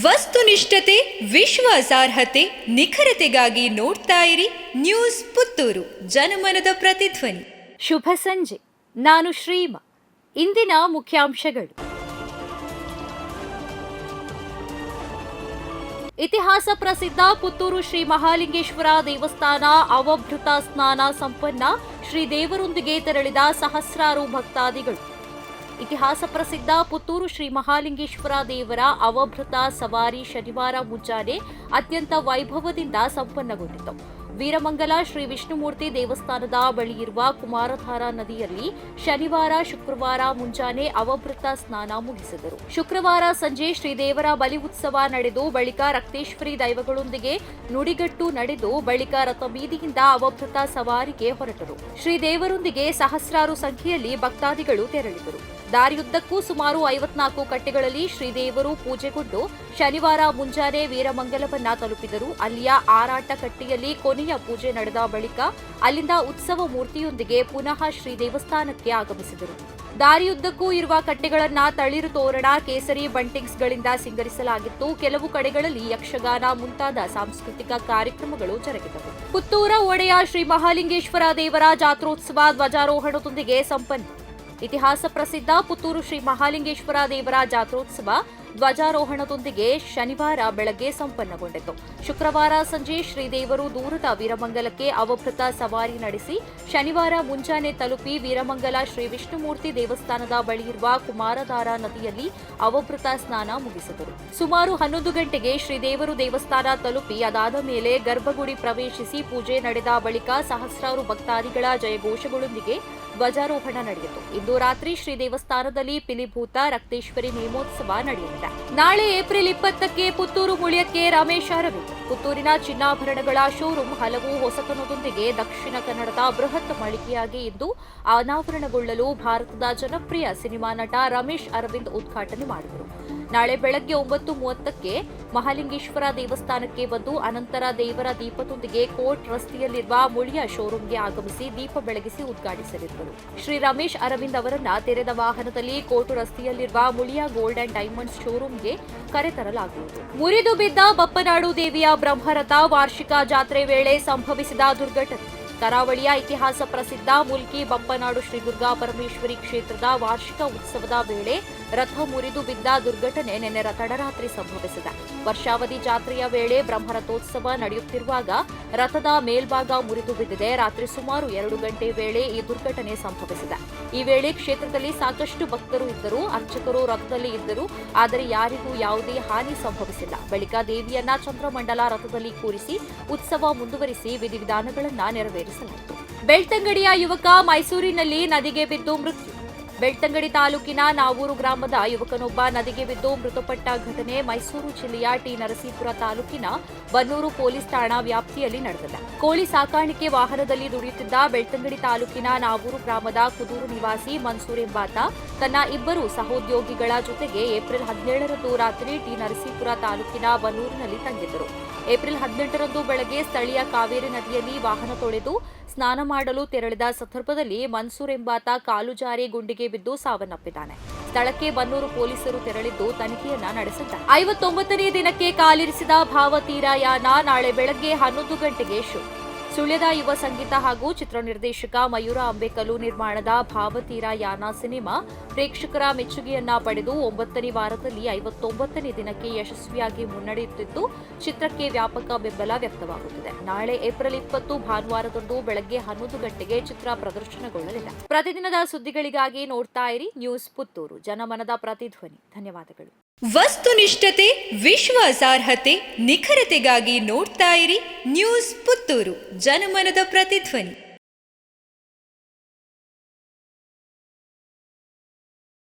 ವಸ್ತುನಿಷ್ಠತೆ, ವಿಶ್ವಾಸಾರ್ಹತೆ, ನಿಖರತೆಗಾಗಿ ನೋಡ್ತಾ ಇರಿ ನ್ಯೂಸ್ ಪುತ್ತೂರು, ಜನಮನದ ಪ್ರತಿಧ್ವನಿ. ಶುಭ ಸಂಜೆ. ನಾನು ಶ್ರೀಮಾ. ಇಂದಿನ ಮುಖ್ಯಾಂಶಗಳು. ಇತಿಹಾಸ ಪ್ರಸಿದ್ಧ ಪುತ್ತೂರು ಶ್ರೀ ಮಹಾಲಿಂಗೇಶ್ವರ ದೇವಸ್ಥಾನ ಅವಭೃತ ಸ್ನಾನ ಸಂಪನ್ನ. ಶ್ರೀ ದೇವರೊಂದಿಗೆ ತೆರಳಿದ ಸಹಸ್ರಾರು ಭಕ್ತಾದಿಗಳು. ಇತಿಹಾಸ ಪ್ರಸಿದ್ಧ ಪುತ್ತೂರು ಶ್ರೀ ಮಹಾಲಿಂಗೇಶ್ವರ ದೇವರ ಅವಭೃತ ಸವಾರಿ ಶನಿವಾರ ಮುಂಜಾನೆ ಅತ್ಯಂತ ವೈಭವದಿಂದ ಸಂಪನ್ನಗೊಂಡಿತು. ವೀರಮಂಗಲ ಶ್ರೀ ವಿಷ್ಣುಮೂರ್ತಿ ದೇವಸ್ಥಾನದ ಬಳಿ ಇರುವ ಕುಮಾರಧಾರಾ ನದಿಯಲ್ಲಿ ಶನಿವಾರ, ಶುಕ್ರವಾರ ಮುಂಜಾನೆ ಅವಭೃತ ಸ್ನಾನ ಮುಗಿಸಿದರು. ಶುಕ್ರವಾರ ಸಂಜೆ ಶ್ರೀದೇವರ ಬಲಿ ಉತ್ಸವ ನಡೆದು ಬಳಿಕ ರಕ್ತೇಶ್ವರಿ ದೈವಗಳೊಂದಿಗೆ ನುಡಿಗಟ್ಟು ನಡೆದು ಬಳಿಕ ರಥಬೀದಿಯಿಂದ ಅವಭೃತ ಸವಾರಿಗೆ ಹೊರಟರು. ಶ್ರೀದೇವರೊಂದಿಗೆ ಸಹಸ್ರಾರು ಸಂಖ್ಯೆಯಲ್ಲಿ ಭಕ್ತಾದಿಗಳು ತೆರಳಿದರು. ದಾರಿಯುದ್ದಕ್ಕೂ ಸುಮಾರು 54 ಕಟ್ಟೆಗಳಲ್ಲಿ ಶ್ರೀದೇವರು ಪೂಜೆಗೊಂಡು ಶನಿವಾರ ಮುಂಜಾನೆ ವೀರಮಂಗಲವನ್ನ ತಲುಪಿದರು. ಅಲ್ಲಿಯ ಆರಾಟ ಕಟ್ಟೆಯಲ್ಲಿ ಕೊನೆಯ ಪೂಜೆ ನಡೆದ ಬಳಿಕ ಅಲ್ಲಿಂದ ಉತ್ಸವ ಮೂರ್ತಿಯೊಂದಿಗೆ ಪುನಃ ಶ್ರೀ ದೇವಸ್ಥಾನಕ್ಕೆ ಆಗಮಿಸಿದರು. ದಾರಿಯುದ್ದಕ್ಕೂ ಇರುವ ಕಟ್ಟೆಗಳನ್ನ ತಳಿರು ತೋರಣ, ಕೇಸರಿ ಬಂಟಿಂಗ್ಸ್ಗಳಿಂದ ಸಿಂಗರಿಸಲಾಗಿತ್ತು. ಕೆಲವು ಕಡೆಗಳಲ್ಲಿ ಯಕ್ಷಗಾನ ಮುಂತಾದ ಸಾಂಸ್ಕೃತಿಕ ಕಾರ್ಯಕ್ರಮಗಳು ಜರುಗಿದವು. ಪುತ್ತೂರ ಒಡೆಯ ಶ್ರೀ ಮಹಾಲಿಂಗೇಶ್ವರ ದೇವರ ಜಾತ್ರೋತ್ಸವ ಧ್ವಜಾರೋಹಣದೊಂದಿಗೆ ಸಂಪನ್ನ. ಇತಿಹಾಸ ಪ್ರಸಿದ್ಧ ಪುತ್ತೂರು ಶ್ರೀ ಮಹಾಲಿಂಗೇಶ್ವರ ದೇವರ ಜಾತ್ರೋತ್ಸವ ಧ್ವಜಾರೋಹಣದೊಂದಿಗೆ ಶನಿವಾರ ಬೆಳಗ್ಗೆ ಸಂಪನ್ನಗೊಂಡಿತು. ಶುಕ್ರವಾರ ಸಂಜೆ ಶ್ರೀದೇವರು ದೂರದ ವೀರಮಂಗಲಕ್ಕೆ ಅವಭೃತ ಸವಾರಿ ನಡೆಸಿ ಶನಿವಾರ ಮುಂಜಾನೆ ತಲುಪಿ ವೀರಮಂಗಲ ಶ್ರೀ ವಿಷ್ಣುಮೂರ್ತಿ ದೇವಸ್ಥಾನದ ಬಳಿಯಿರುವ ಕುಮಾರಧಾರಾ ನದಿಯಲ್ಲಿ ಅವಭೃತ ಸ್ನಾನ ಮುಗಿಸಿದರು. ಸುಮಾರು 11 ಗಂಟೆಗೆ ಶ್ರೀದೇವರು ದೇವಸ್ಥಾನ ತಲುಪಿ ಅದಾದ ಮೇಲೆ ಗರ್ಭಗುಡಿ ಪ್ರವೇಶಿಸಿ ಪೂಜೆ ನಡೆದ ಬಳಿಕ ಸಹಸ್ರಾರು ಭಕ್ತಾದಿಗಳ ಜಯಘೋಷಗಳೊಂದಿಗೆ ಧ್ವಜಾರೋಹಣ ನಡೆಯಿತು. ಇಂದು ರಾತ್ರಿ ಶ್ರೀ ದೇವಸ್ಥಾನದಲ್ಲಿ ಪಿಲಿಭೂತ ರಕ್ತೇಶ್ವರಿ ನೇಮೋತ್ಸವ ನಡೆಯಲಿದೆ. ನಾಳೆ ಏಪ್ರಿಲ್ 20ಕ್ಕೆ ಪುತ್ತೂರು ಮುಳಿಯಕ್ಕೆ ರಮೇಶ್ ಅರವಿಂದ್. ಪುತ್ತೂರಿನ ಚಿನ್ನಾಭರಣಗಳ ಶೋರೂಮ್ ಹಲವು ಹೊಸತನದೊಂದಿಗೆ ದಕ್ಷಿಣ ಕನ್ನಡದ ಬೃಹತ್ ಮಳಿಗೆಯಾಗಿ ಇಂದು ಅನಾವರಣಗೊಳ್ಳಲು ಭಾರತದ ಜನಪ್ರಿಯ ಸಿನಿಮಾ ನಟ ರಮೇಶ್ ಅರವಿಂದ್ ಉದ್ಘಾಟನೆ ಮಾಡಿದರು. ನಾಳೆ ಬೆಳಗ್ಗೆ 9:30ಕ್ಕೆ ಮಹಾಲಿಂಗೇಶ್ವರ ದೇವಸ್ಥಾನಕ್ಕೆ ಬಂದು ಅನಂತರ ದೇವರ ದೀಪದೊಂದಿಗೆ ಕೋರ್ಟ್ ರಸ್ತೆಯಲ್ಲಿರುವ ಮುಳಿಯ ಶೋರೂಮ್ಗೆ ಆಗಮಿಸಿ ದೀಪ ಬೆಳಗಿಸಿ ಉದ್ಘಾಟಿಸಲಿದ್ದರು. ಶ್ರೀ ರಮೇಶ್ ಅರವಿಂದ್ ಅವರನ್ನ ತೆರೆದ ವಾಹನದಲ್ಲಿ ಕೋರ್ಟ್ ರಸ್ತೆಯಲ್ಲಿರುವ ಮುಳಿಯ ಗೋಲ್ಡ್ ಅಂಡ್ ಡೈಮಂಡ್ಸ್ ಶೋರೂಮ್ಗೆ ಕರೆತರಲಾಗುವುದು. ಮುರಿದು ಬಿದ್ದ ಬಪ್ಪನಾಡು ದೇವಿಯ ಬ್ರಹ್ಮರಥ ವಾರ್ಷಿಕ ಜಾತ್ರೆ ವೇಳೆ ಸಂಭವಿಸಿದ ದುರ್ಘಟನೆ. ಕರಾವಳಿಯ ಇತಿಹಾಸ ಪ್ರಸಿದ್ಧ ಮುಲ್ಕಿ ಬಪ್ಪನಾಡು ಶ್ರೀ ದುರ್ಗಾ ಪರಮೇಶ್ವರಿ ಕ್ಷೇತ್ರದ ವಾರ್ಷಿಕ ಉತ್ಸವದ ವೇಳೆ ರಥ ಮುರಿದು ಬಿದ್ದ ದುರ್ಘಟನೆ ನಿನ್ನೆ ತಡರಾತ್ರಿ ಸಂಭವಿಸಿದೆ. ವರ್ಷಾವಧಿ ಜಾತ್ರೆಯ ವೇಳೆ ಬ್ರಹ್ಮರಥೋತ್ಸವ ನಡೆಯುತ್ತಿರುವಾಗ ರಥದ ಮೇಲ್ಭಾಗ ಮುರಿದು ಬಿದ್ದಿದೆ. ರಾತ್ರಿ ಸುಮಾರು 2 ಗಂಟೆ ವೇಳೆ ಈ ದುರ್ಘಟನೆ ಸಂಭವಿಸಿದೆ. ಈ ವೇಳೆ ಕ್ಷೇತ್ರದಲ್ಲಿ ಸಾಕಷ್ಟು ಭಕ್ತರು ಇದ್ದರು. ಅರ್ಚಕರು ರಥದಲ್ಲಿ ಇದ್ದರು. ಆದರೆ ಯಾರಿಗೂ ಯಾವುದೇ ಹಾನಿ ಸಂಭವಿಸಿಲ್ಲ. ಬಳಿಕ ದೇವಿಯನ್ನ ಚಂದ್ರಮಂಡಲ ರಥದಲ್ಲಿ ಕೂರಿಸಿ ಉತ್ಸವ ಮುಂದುವರಿಸಿ ವಿಧಿವಿಧಾನಗಳನ್ನು ನೆರವೇರಿಸಲಾಯಿತು. ಬೆಳ್ತಂಗಡಿಯ ಯುವಕ ಮೈಸೂರಿನಲ್ಲಿ ನದಿಗೆ ಬಿದ್ದು ಮೃತ್ಯು. ಬೆಳ್ತಂಗಡಿ ತಾಲೂಕಿನ ನಾವೂರು ಗ್ರಾಮದ ಯುವಕನೊಬ್ಬ ನದಿಗೆ ಬಿದ್ದು ಮೃತಪಟ್ಟ ಘಟನೆ ಮೈಸೂರು ಜಿಲ್ಲೆಯ ಟಿ ನರಸೀಪುರ ತಾಲೂಕಿನ ಬನ್ನೂರು ಪೊಲೀಸ್ ಠಾಣಾ ವ್ಯಾಪ್ತಿಯಲ್ಲಿ ನಡೆದಿದೆ. ಕೋಳಿ ಸಾಕಾಣಿಕೆ ವಾಹನದಲ್ಲಿ ದುಡಿಯುತ್ತಿದ್ದ ಬೆಳ್ತಂಗಡಿ ತಾಲೂಕಿನ ನಾವೂರು ಗ್ರಾಮದ ಕುದೂರು ನಿವಾಸಿ ಮನ್ಸೂರ್ ಎಂಬಾತ ತನ್ನ 2 ಸಹೋದ್ಯೋಗಿಗಳ ಜೊತೆಗೆ ಏಪ್ರಿಲ್ 17ರಂದು ರಾತ್ರಿ ಟಿ ನರಸೀಪುರ ತಾಲೂಕಿನ ಬನ್ನೂರಿನಲ್ಲಿ ತಂಗಿದ್ದರು. ಏಪ್ರಿಲ್ 18ರಂದು ಬೆಳಗ್ಗೆ ಸ್ಥಳೀಯ ಕಾವೇರಿ ನದಿಯಲ್ಲಿ ವಾಹನ ತೊಳೆದು ಸ್ನಾನ ಮಾಡಲು ತೆರಳಿದ ಸಂದರ್ಭದಲ್ಲಿ ಮನ್ಸೂರ್ ಎಂಬಾತ ಕಾಲು ಜಾರಿ ಗುಂಡಿಗೆ ಬಿದ್ದು ಸಾವನ್ನಪ್ಪಿದ್ದಾನೆ. ಸ್ಥಳಕ್ಕೆ ಬನ್ನೂರು ಪೊಲೀಸರು ತೆರಳಿದ್ದು ತನಿಖೆಯನ್ನ ನಡೆಸಿದ್ದಾರೆ. 59ನೇ ದಿನಕ್ಕೆ ಕಾಲಿರಿಸಿದ ಭಾವತೀರಾಯಾನ ನಾಳೆ ಬೆಳಗ್ಗೆ 11 ಗಂಟೆಗೆ ಶುರು. ಸುಳ್ಯದ ಯುವ ಸಂಗೀತ ಹಾಗೂ ಚಿತ್ರ ನಿರ್ದೇಶಕ ಮಯೂರ ಅಂಬೇಕಲು ನಿರ್ಮಾಣದ ಭಾವತೀರಾಯಾನ ಸಿನಿಮಾ ಪ್ರೇಕ್ಷಕರ ಮೆಚ್ಚುಗೆಯನ್ನ ಪಡೆದು 9ನೇ ವಾರದಲ್ಲಿ 59ನೇ ದಿನಕ್ಕೆ ಯಶಸ್ವಿಯಾಗಿ ಮುನ್ನಡೆಯುತ್ತಿದ್ದು ಚಿತ್ರಕ್ಕೆ ವ್ಯಾಪಕ ಬೆಂಬಲ ವ್ಯಕ್ತವಾಗುತ್ತಿದೆ. ನಾಳೆ ಏಪ್ರಿಲ್ 20 ಭಾನುವಾರದಂದು ಬೆಳಗ್ಗೆ 11 ಗಂಟೆಗೆ ಚಿತ್ರ ಪ್ರದರ್ಶನಗೊಳ್ಳಲಿದೆ. ಪ್ರತಿದಿನದ ಸುದ್ದಿಗಳಿಗಾಗಿ ನೋಡ್ತಾ ಇರಿ ನ್ಯೂಸ್ ಪುತ್ತೂರು, ಜನಮನದ ಪ್ರತಿಧ್ವನಿ. ಧನ್ಯವಾದಗಳು. ವಸ್ತುನಿಷ್ಠತೆ, ವಿಶ್ವಾಸಾರ್ಹತೆ, ನಿಖರತೆಗಾಗಿ ನೋಡ್ತಾ ಇರಿ ನ್ಯೂಸ್ ಪುತ್ತೂರು, ಜನಮನದ ಪ್ರತಿಧ್ವನಿ.